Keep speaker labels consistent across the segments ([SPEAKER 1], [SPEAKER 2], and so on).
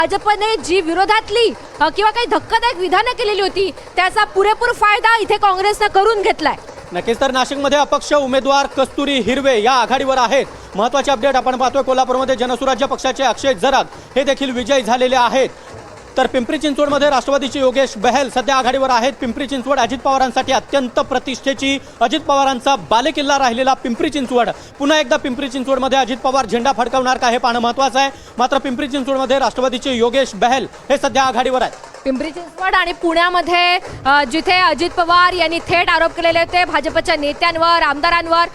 [SPEAKER 1] भाजपने जी विरोधातली किंवा काही धक्कादायक विधानं केलेली होती त्याचा पुरेपूर फायदा इथे काँग्रेसने करून घेतलाय।
[SPEAKER 2] नक्कीच तर नाशिकमध्ये अपक्ष उमेदवार कस्तुरी हिरवे या आघाडीवर आहेत। महत्त्वाचे अपडेट आपण पाहतोय। कोल्हापूरमध्ये जनसुराज्य पक्षाचे अक्षय जराग हे देखील विजयी झालेले आहेत। तर पिंपरी चिंचवडमध्ये राष्ट्रवादीचे योगेश बहल सध्या आघाडीवर आहेत। पिंपरी चिंचवड अजित पवारांसाठी अत्यंत प्रतिष्ठेची, अजित पवारांचा बालेकिल्ला राहिलेला पिंपरी चिंचवड पुन्हा एकदा पिंपरी चिंचवडमध्ये अजित पवार झेंडा फडकावणार का हे पाहणं महत्त्वाचं आहे। मात्र पिंपरी चिंचवडमध्ये राष्ट्रवादीचे योगेश बहल हे सध्या आघाडीवर आहेत।
[SPEAKER 1] पिंपरी चिंचवड आणि पुण्यामध्ये जिथे अजित पवार यांनी थेट आरोप केलेले होते भाजपच्या नेत्यांवर, आमदारांवर,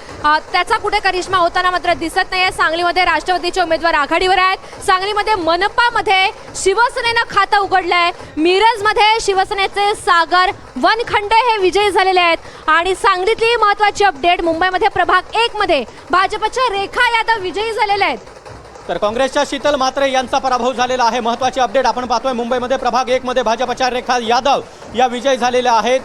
[SPEAKER 1] त्याचा कुठे करिश्मा होताना मात्र दिसत नाहीये। सांगलीमध्ये राष्ट्रवादीचे उमेदवार आघाडीवर आहेत। सांगलीमध्ये मनपामध्ये शिवसेनेनं खातं उघडलंय। मिरजमध्ये शिवसेनेचे सागर वनखंडे हे विजयी झालेले आहेत। आणि सांगलीतली महत्त्वाची अपडेट, मुंबईमध्ये प्रभाग 1 मध्ये भाजपच्या रेखा यादव विजयी झालेल्या आहेत।
[SPEAKER 2] तर काँग्रेसच्या शीतल म्हात्रे यांचा पराभव झालेला आहे। महत्त्वाची अपडेट आपण पाहतोय। मुंबईमध्ये प्रभाग 1 मध्ये भाजपच्या रेखा यादव या विजयी झालेल्या आहेत।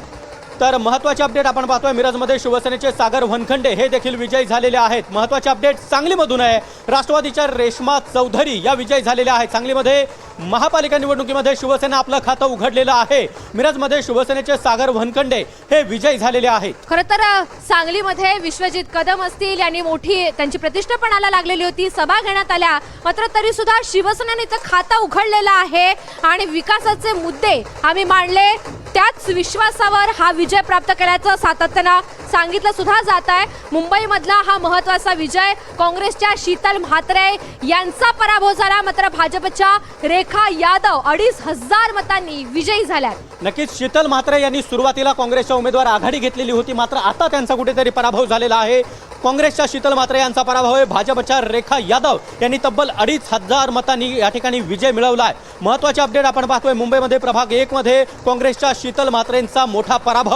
[SPEAKER 2] तर महत्त्वाची अपडेट आपण पाहतोय। मिरजमध्ये शिवसेनेचे सागर वनखंडे हे देखील विजयी झालेले आहेत। महत्त्वाची अपडेट सांगलीमधून आहे। राष्ट्रवादीच्या रेश्मा चौधरी या विजयी झालेल्या आहेत। सांगलीमध्ये महापालिका निवडणुकीमध्ये शिवसेना आपलं खातं उघडलेलं आहे। मिरजमध्ये शिवसेनेचे सागर वनखंडे हे विजयी झालेले आहेत।
[SPEAKER 1] खरं तर सांगलीमध्ये विश्वजित कदम असतील यांनी मोठी त्यांची प्रतिष्ठा पणाला लागलेली होती, सभा घेण्यात आल्या, मात्र तरी सुद्धा शिवसेनेने इथं खातं उघडलेलं आहे आणि विकासाचे मुद्दे आम्ही मांडले, त्याच विश्वासावर हा विजय प्राप्त केल्याचं सातत्यानं सांगितलं सुद्धा जात आहे। मुंबईमधला हा महत्त्वाचा विजय काँग्रेसच्या शीतल म्हात्रे यांचा पराभव झाला, मात्र भाजपच्या रेखा यादव 2500 मतांनी विजयी झाल्या।
[SPEAKER 2] नक्कीच शीतल म्हात्रे यांनी सुरुवातीला काँग्रेसच्या उमेदवार आघाडी घेतलेली होती, मात्र आता त्यांचा कुठेतरी पराभव झालेला आहे। काँग्रेसच्या शीतल म्हात्रे यांचा पराभव आहे। भाजपच्या रेखा यादव यांनी तब्बल 2500 मतांनी या ठिकाणी विजय मिळवला आहे। महत्त्वाचे अपडेट आपण पाहतोय। मुंबईमध्ये प्रभाग 1 मध्ये काँग्रेसच्या शीतल म्हात्रेंचा मोठा पराभव